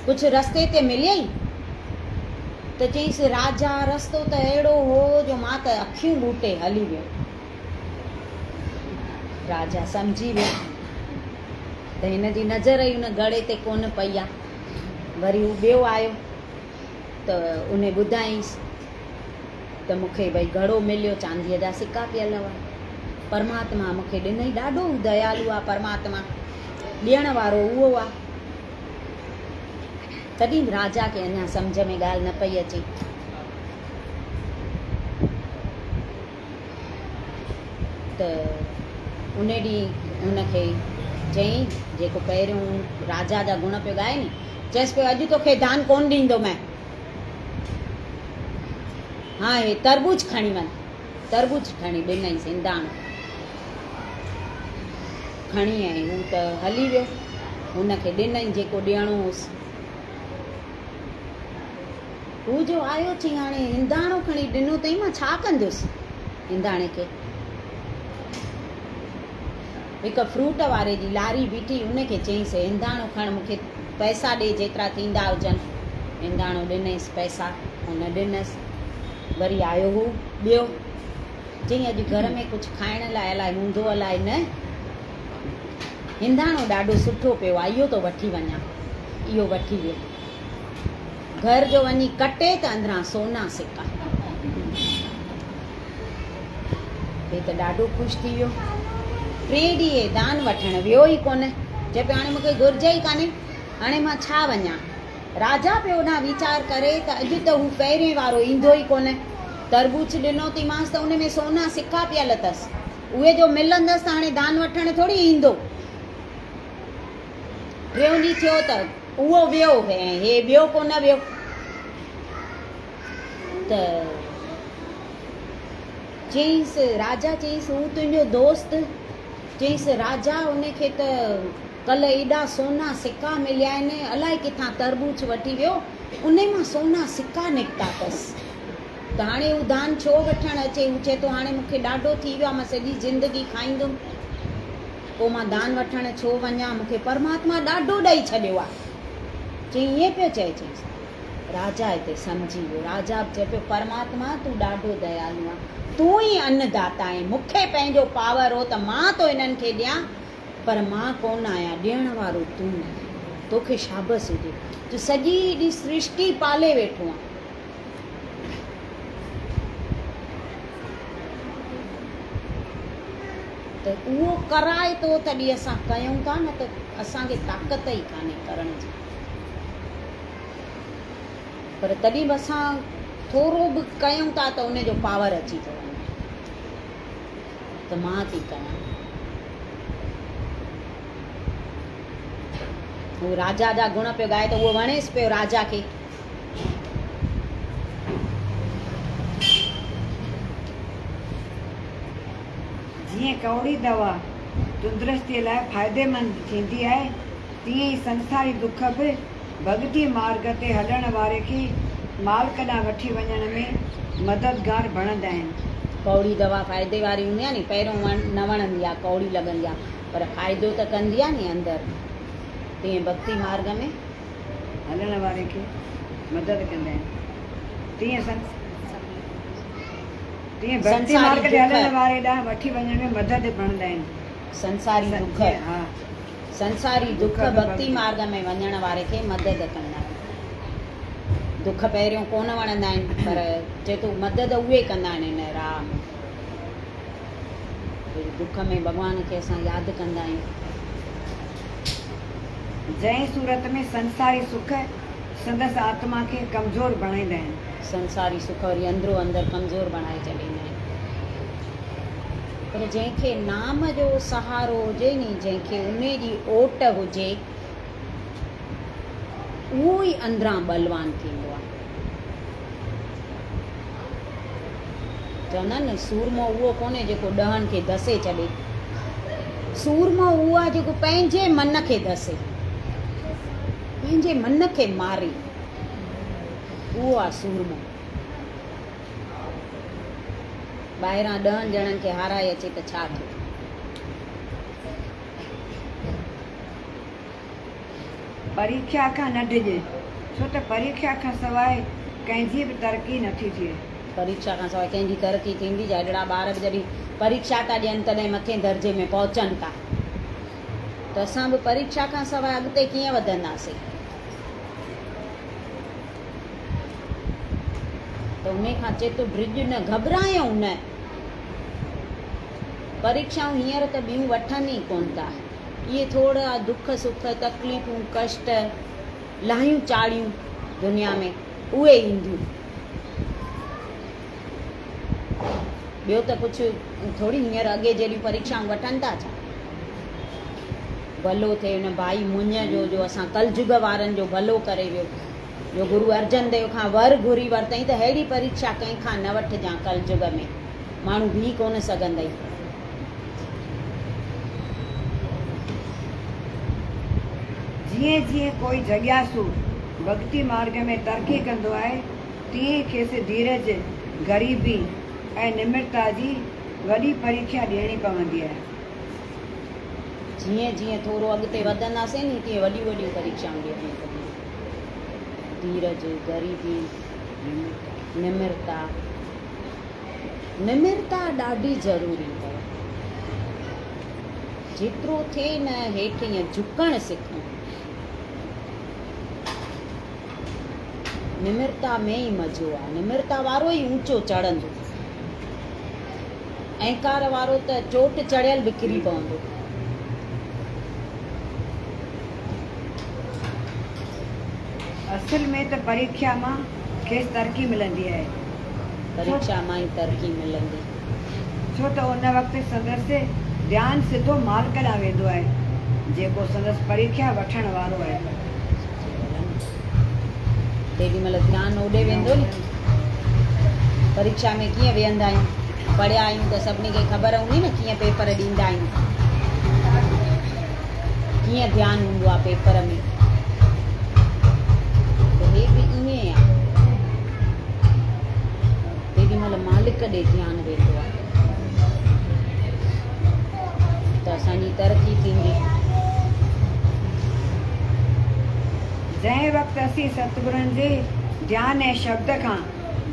कुझु रस्ते ते मिलियई? त चईंसि राजा रस्तो त अहिड़ो हो जो मां त अखियूं ॿूटे हली वियो। राजा सम्झी वियो त हिन जी नज़र ई हुन घड़े ते कोन पई आहे। वरी हू ॿियो आयो त उन ॿुधाईंसि त मूंखे भई घड़ो मिलियो, चांदीअ जा सिक्का पिया लवा, परमात्मा मूंखे ॾिनई, ॾाढो दयालू आहे परमात्मा, ॾियण वारो उहो आहे। तॾहिं बि राजा खे अञा सम्झ में ॻाल्हि न पई अचे। त उन ॾींहुं हुनखे चई, जेको पहिरियों राजा जा गुण पियो ॻाए नी, चएसि पियो अॼु तोखे दान कोन ॾींदो मैं, हा हे तरबूज खणी वञ। तरबूज खणी ॾिनईसि, हिंदाणो खणी, ऐं हू त हली वियो, हुनखे ॾिनई जेको ॾियणो हुअसि। हू जो आयो चई हाणे हिंदाणो खणी ॾिनो अथई, मां छा कंदुसि हिंदाणे खे? हिकु फ्रूट वारे जी लारी बीठी, उनखे चईंसि हिंदाणो खण, मूंखे पैसा ॾे जेतिरा थींदा हुजनि। हिंदाणो ॾिनईसि पैसा, हुन ॾिनसि। वरी आयो हू ॿियो, चई अॼु घर में कुझु खाइण लाइ अलाए हूंदो अलाए न, हिंदाणो ॾाढो सुठो पियो आहे, इहो तो वठी वञा। इहो वठी वियो, घर जो वञी कटे त अंदरां सोना सिक्का। हे त ॾाढो ख़ुशि थी वियो। टे ॾींहं दान वठण वियो ई कोन, चए पियो हाणे मूंखे घुर्ज ई कान्हे, हाणे मां छा वञा? राजा पियो ओॾां वीचार करे त अॼु त हू पहिरें वारो ईंदो ई कोन, तरबूज ॾिनो थी मांसि त उन में सोना सिक्का पियल अथसि, उहे जो मिलंदसि त हाणे दान वठण थोरी ईंदो। टियों ॾींहुं थियो त उहो वियो ऐं हे ॿियो कोन वियो। त चईंसि राजा, चईंसि हू तुंहिंजो दोस्त? चईंसि राजा उनखे त कल्ह एॾा सोना सिक्का मिलिया आहिनि, अलाए किथां तरबूज वठी वियो, उन मां सोना सिक्का निकिता अथसि, त हाणे हू दान छो वठणु अचे? हू चए थो हाणे मूंखे ॾाढो थी वियो आहे, मां सॼी ज़िंदगी खाईंदुमि, पोइ मां दान वठणु छो वञा? मूंखे परमात्मा ॾाढो ॾेई छॾियो आहे। चई ईअं पियो चए? चईंसि राजा हिते सम्झी वियो। राजा चए पियो परमात्मा तूं ॾाढो दयालू आहे, तूं ई अन्नदाता आहे, मूंखे पंहिंजो पावर हो त मां तो इन्हनि खे ॾियां, पर मां कोन आहियां, ॾियण वारो तूं, तोखे शाबस हुजे, तूं सॼी एॾी सृष्टि पाले वेठो आहे। त उहो कराए थो तॾहिं असां कयूं था, न त असांखे ताक़त ई कान्हे करण जी। पर तॾहिं बि असां थोरो बि कयूं था त उनजो पावर अची थो वञे, त मां थी कयां। हू राजा जा गुण पियो ॻाए त उहो वणेसि पियो राजा खे।
जीअं कौड़ी दवा तंदुरुस्तीअ लाइ फ़ाइदेमंद थींदी आहे, तीअं ई संसारी दुख बि भॻती मार्ग ते हलण वारे खे मालिक ॾांहुं वठी वञण में मददगार बणंदा आहिनि।
कौड़ी दवा फ़ाइदे वारी हूंदी आहे नी, पहिरियों न वणंदी आहे, कौड़ी लॻंदी आहे, पर फ़ाइदो त कंदी आहे नी अंदरि, तीअं भक्ति मार्ग में
हलण वारे खे मदद कंदा आहिनि। तीअं तीअं भक्ति
संसारी
मार्ग ते हलण
दुख।
वारे ॾांहुं वठी वञण में मदद पवंदा आहिनि।
संसारी दुख,
हा
संसारी दुख
दुख
भक्ति
भक्ति।
मार्ग में वञण वारे खे मदद कंदा आहिनि। दुख पहिरियों कोन वणंदा आहिनि, पर चए थो मदद उहे कंदा आहिनि हिन राह में। दुख में भॻवान खे असां यादि कंदा आहियूं।
जंहिं सूरत में संसारी सुख संदसि आत्मा खे कमज़ोर बणाईंदा आहिनि।
संसारी सुख वरी अंदरो अंदरि कमज़ोर बणाए छॾींदा आहिनि। पर जंहिंखे नाम जो सहारो हुजे नी, जंहिंखे उन जी ओट हुजे, उहो ई अंदरां बलवान थींदो आहे। चवंदा आहिनि न, सूरमो उहो कोन्हे जेको ॾहनि खे धसे छॾे। सूरमो उहो आहे जेको पंहिंजे मन खे धसे, पंहिंजे मन खे मारे, उहो आहे सूरमो। ॿाहिरां 10 ॼणनि खे हाराए अचे त छा थियो?
परीक्षा खां न डिॼे, छो त परीक्षा खां सवाइ कंहिंजी बि तरक़ी नथी थिए।
परीक्षा खां सवाइ कंहिंजी तरक़ी थींदी? जहिड़ा ॿार बि जॾहिं परीक्षा था ॾियनि तॾहिं मथे दर्जे में पहुचनि था, त असां बि परीक्षा खां सवाइ अॻिते कीअं वधंदासीं? त उन खां चए थो ड्रिज न, घबरायूं न। परीक्षाऊं हींअर त ॿियूं वठनि ई कोन था। इहे थोरा दुख सुख तकलीफ़ूं कष्ट लाहियूं चाढ़ियूं दुनिया में उहे ईंदियूं। ॿियो त कुझु थोरी हींअर अॻे जहिड़ियूं परीक्षाऊं वठनि था छा? भलो थिए हुन भाई मुञ जो असां कलयुग वारनि जो भलो करे वियो, जो गुरु अर्जन देव खां वर घुरी वरितईं त अहिड़ी परीक्षा कंहिंखां न वठिजां कलयुग में, माण्हू बीह कोन सघंदई।
जीअं जीअं कोई जॻियासू भक्ति मार्ग में तरक़ी कंदो आहे, तीअं खेसि धीरज, ग़रीबी ऐं निम्रता जी वॾी परीक्षा ॾियणी पवंदी आहे।
जीअं जीअं थोरो अॻिते वधंदासीं नी, तीअं वॾियूं वॾियूं परीक्षाऊं ॾियणियूं पवंदियूं। धीरज, ग़रीबी, निम्रता। निम्रता ॾाढी ज़रूरी अथव। जेतिरो थिए न हेठि ईअं झुकणु सिखूं। निम्रता में ई मज़ो आहे। निम्रता वारो ई ऊंचो चढ़ंदो, अहंकार वारो त चोट चढ़ियल बिखरी पवंदो।
असल में त परीक्षा मां खेसि तरक़ी मिलंदी आहे।
परीक्षा मां ई तरक़ी मिलंदी,
छो त उन वक़्तु संदसि ध्यानु सिधो मालिक ॾांहुं वेंदो आहे, जेको संदसि परीक्षा वठण वारो आहे।
तेॾी महिल ध्यानु ओॾे वेंदो नी। परीक्षा में कीअं वेहंदा आहियूं? पढ़िया आहियूं त सभिनी खे ख़बर हूंदी न कीअं पेपर ॾींदा आहियूं, कीअं ध्यानु हूंदो आहे पेपर में। त हे बि ईअं आहे, तेॾी महिल मालिक ॾे ध्यानु वेंदो आहे त असांजी तरक़ी थींदी।
जंहिं वक़्तु असीं सतगुरुनि जे ध्यानु ऐं शब्द खां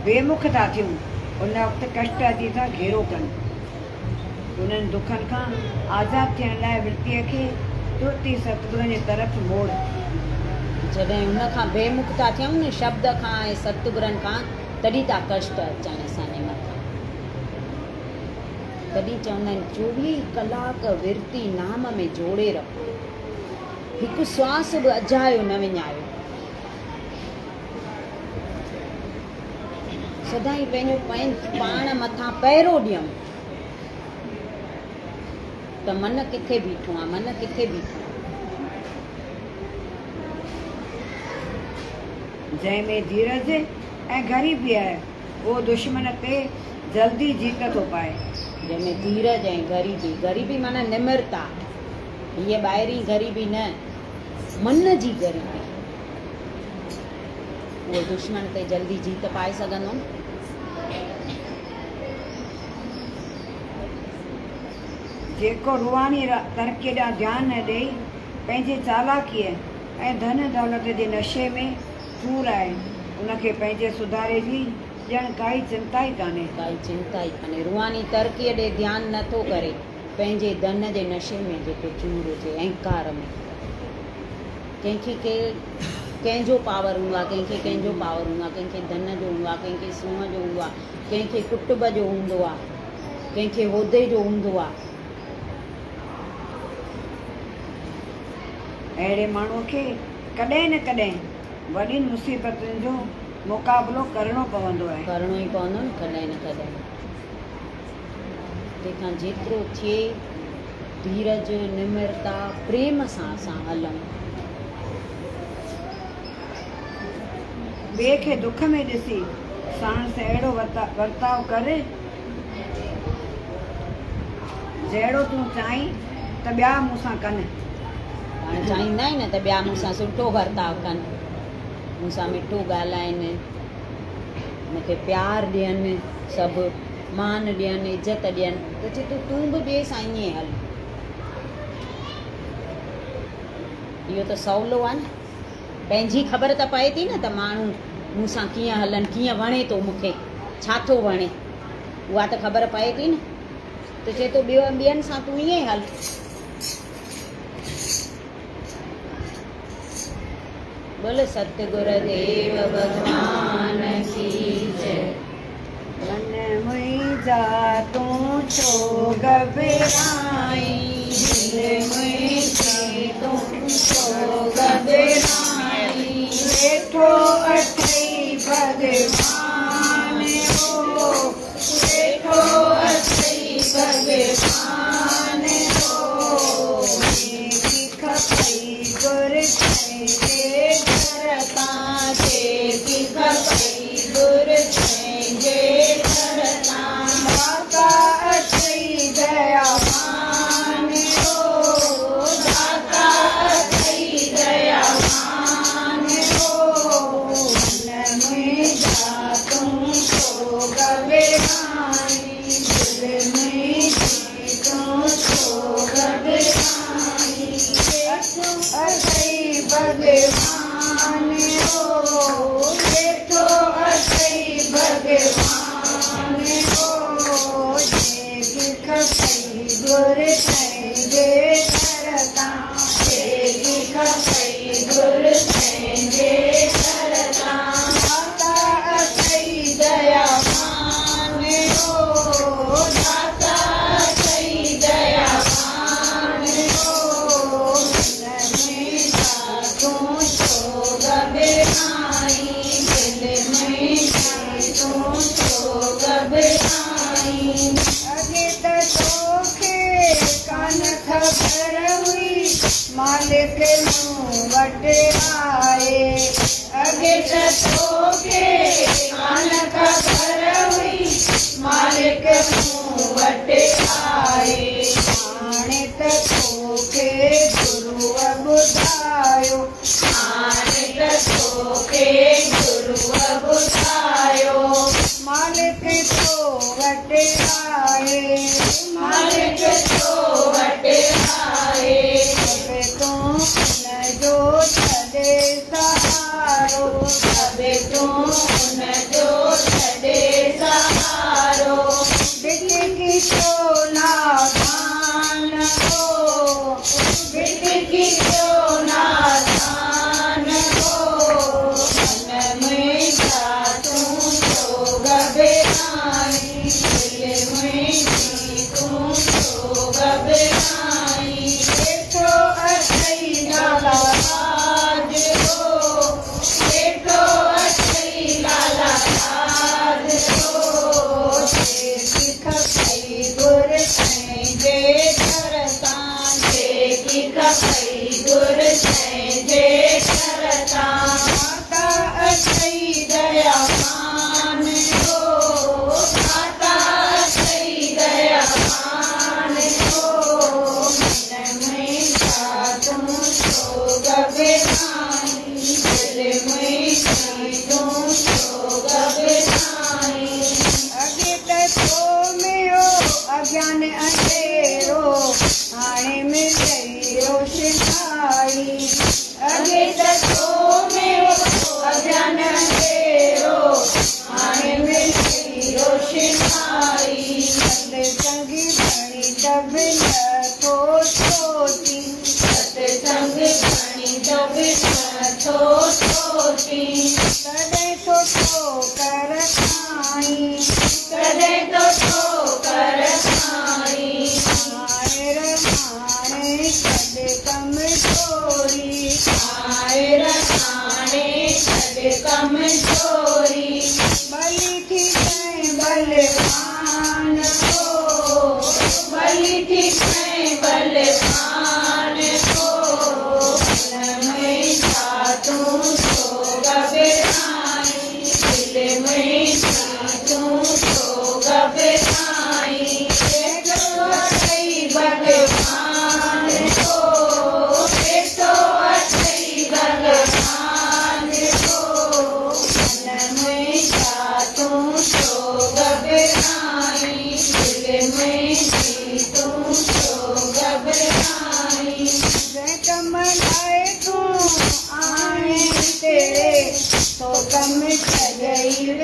बेमुख था थियूं, उन वक़्तु कष्ट अची था घेरो कनि। उन्हनि दुखनि खां आज़ादु थियण लाइ वृत्तीअ खे तुरती सतगुरुनि जी तरफ़ मोड़।
जॾहिं हुन खां बेमुख था थियूं न शब्द खां ऐं सतगुरनि खां, तॾहिं था कष्ट अचनि असांजे मथां। तॾहिं चवंदा आहिनि 24 कलाक विरती नाम में जोड़े रखो, हिकु श्वास बि अजायो न विञायो। सदाईं पंहिंजो पाण मथां पहिरो ॾियूं त मन किथे बीठो आहे, मन किथे बीठो आहे।
जंहिंमें धीरज ऐं ग़रीबी आहे, उहो दुश्मन ते जल्दी जीत थो पाए।
जंहिंमें धीरज ऐं ग़रीबी, ग़रीबी माना निम्रता, हीअ ॿाहिरीं ग़रीबी न, मन जी ग़रीबी, उहो दुश्मन ते जल्दी जीत पाए सघंदो।
जेको रूहानी तरक़ीअ ॾांहुं ध्यानु न ॾेई पंहिंजे चालाकीअ ऐं धन दौलत जे नशे में चूर आहे, उनखे पंहिंजे सुधारे जी ॼण काई चिंता ई कान्हे।
काई चिंता ई कान्हे। रूहानी तरक़ीअ ॾे ध्यानु नथो करे, पंहिंजे धन जे नशे में जेको चूर हुजे, अहंकार में। कंहिंखे कंहिंजो पावर हूंदो आहे, कंहिंखे कंहिंजो पावर हूंदो आहे, कंहिंखे धन जो हूंदो आहे, कंहिंखे सूंहं जो हूंदो आहे, कंहिंखे कुटुंब जो हूंदो आहे, कंहिंखे उहिदे जो हूंदो आहे।
अहिड़े माण्हूअ खे कॾहिं न कॾहिं वॾियुनि मुसीबतुनि जो मुक़ाबिलो करणो पवंदो आहे।
करिणो ई पवंदो न कॾहिं न कॾहिं। तंहिंखां जेतिरो थिए धीरज, निम्रता, प्रेम सां असां हलूं।
ॿिए खे दुख में ॾिसी साण सां अहिड़ो वर्ताव करे जहिड़ो तूं चाहीं त ॿिया मूंसां कनि।
हाणे चाहींदा आहिनि न त ॿिया मूंसां सुठो वर्ताव कनि, मूंसां मिठो ॻाल्हाइनि, मूंखे प्यारु ॾियनि, सभु मान ॾियनि, इज़त ॾियनि। त चए तूं बि ॿिए सां ईअं हल। इहो त सवलो आहे न। पंहिंजी ख़बर त पए थी न त माण्हू मूंसां कीअं हलनि, कीअं वणे थो मूंखे, छा थो वणे, उहा त ख़बर पए थी न। त चए थो ॿियनि सां तूं ईअं हल। बोल सतगुर देव भगवान की जय।
मन मुंहिंजा तूं छो घबराई, दिल मुंहिंजी तूं छो घबराई। वेठो अथई भगवान हो, वेठो अथई भगवान हो। जेकी खपई गुर जे घर तां, जेकी खपई गुर जे घर तां। दाता अथई दयावान हो, दाता अथई दयावान हो। मन मुंहिंजा तूं छो घबराई, दिल मुंहिंजी तूं छो घबराई। अथई भगवान हो, वेठो अथई भगवान हो। जेकी खपई गुर जे घर तां, जेकी खपई गुर जे घर तां। दाता अथई दयावान हो, दाता अथई दयावान हो। मन मुंहिंजा तूं छो घबराई, दिल मुंहिंजी तूं छो घबराई। अॻे त तोखे कान ख़बर हुई मालिक मूं वटि आए। अॻे त तोखे कान ख़बर हुई मालिक मूं वटि आए। हाणे त तोखे गुरुअ ॿुधायो, हाणे त तोखे गुरुअ ॿुधायो। मालिक तो वटि आए, मालिक तो वटि आए। सभु तूं उनजो छॾे सहारो, सभु तूं उनजो छॾे सहारो। बिटिकी जो नादान हो, बिटिकी जो नादान हो। मन मुंहिंजा तूं छो घबराई, दिल मुंहिंजी तूं छो घबराई। वेठो अथई लाला राज हो, वेठो अथई लाला राज हो। जेकी खपई गुर जे घर तां, जेकी खपई गुर जे घर तां। दाता अथई दयावान हो, दाता अथई दयावान हो। मन मुंहिंजा तूं छो घबराई, दिल मुंहिंजी तूं छो घबराई। अॻे त तो में हो अज्ञान अंधेरो, हाणे मिलई रोशनाई। अॻे त तो में हो अज्ञान अंधेरो,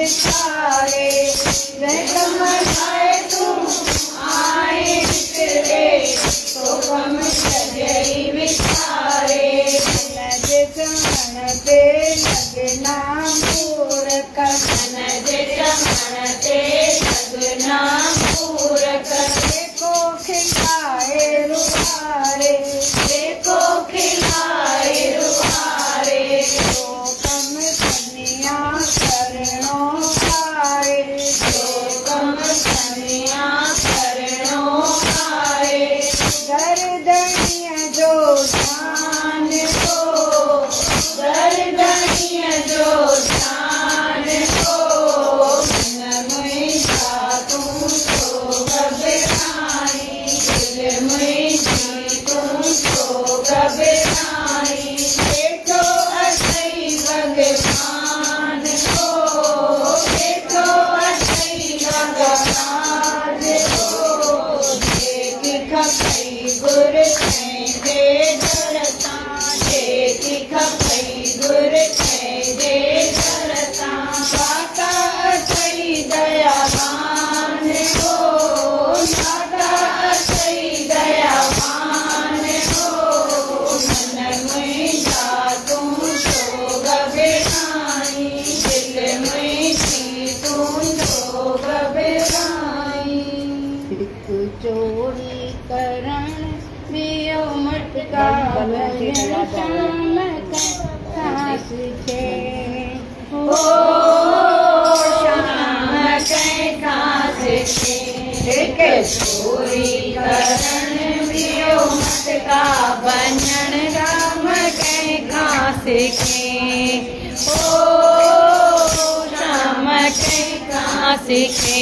विचारे जय कम ठाए तू आए निकले तो कम सजई विचारे नज चमन ते लगना मूरख नज चमन ते लगना मूरख देखो खिलाए रुहारे देखो खिलाए रुहारे तो कम कन्या करणो आए तो कम कन्या करणो आए गर्दनिया जो शान को गर्दनिया जो शान को मन में तू तो घबराई दिल में तू तो घबराई देखो असई भगवान को देखो असई भगवान को देख खपई गुर दे धरता देख खपई गुर दे धरता माता असई दयावान को माता असई दयावान को मन में तू तो घबराई दिल में तू तो घबराई चोरी करण बियो मटका शाम खास छे ओ शाम खास छे चोरी करण बियो मटका बनण राम खास छे ओ शाम खास छे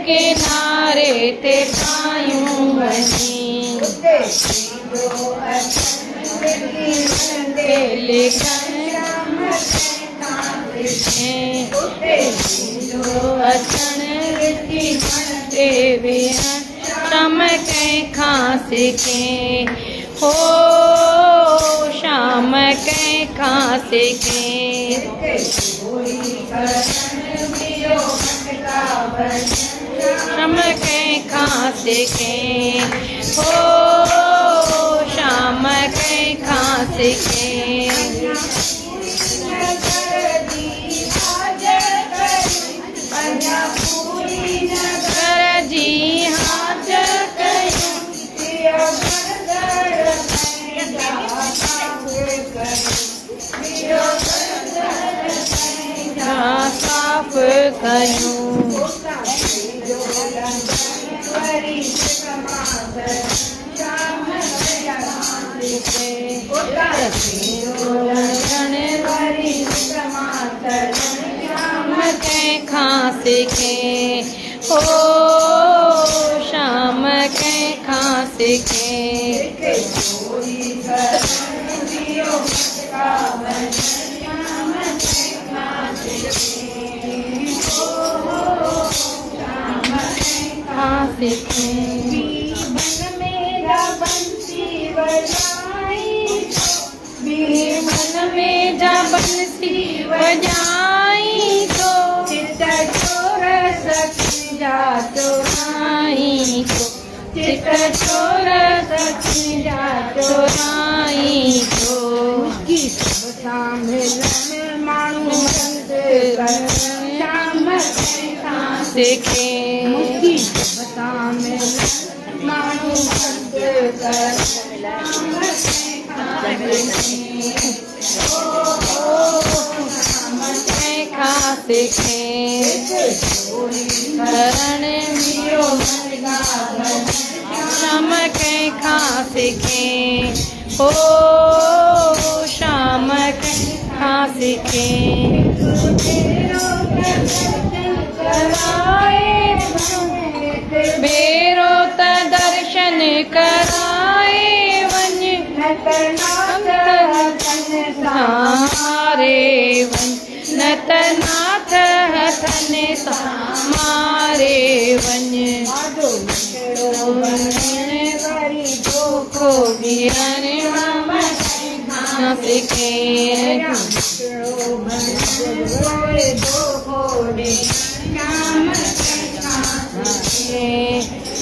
किनारे ते पायूं वही शाम कंहिंखां सिखे हो शाम कंहिंखां सिखे शाम कंहिंखां सिखे हो शाम कंहिंखां सिखे नगर जी हाज़र साफ़ कयूं कंहिंखां सिखे हो शाम कंहिंखां सिखे मन में जा बंसी बजाई तो चित चोर सखी जा चोराई तो चित चोर सखी जा चोराई तो की सामने माण्हू शाम कंहिंखां सिखे की सामने माण्हू कंहिंखां सिखे करण बियो शाम कंहिंखां सिखे हो शाम कंहिंखां सिखे बेरो त दर्शन कराए वञ हारे
वञ न त नाथ हथनि सां मारे वञ
वरी
धोखो ॾियण न सिखे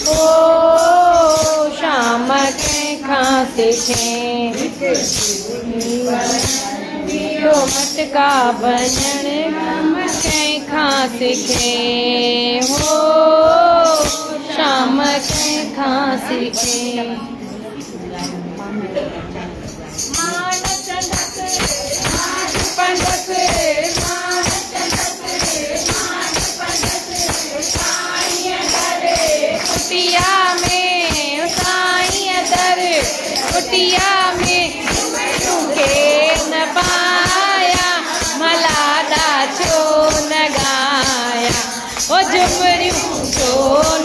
ओ शाम कंहिंखां सिखे तो मटका भॼण कंहिंखां सिखे हो शाम कंहिंखां सिखे कुटिया में साईं दर कुटिया में के न पाया मलादा छो न गाया ओ झुमरियूं छो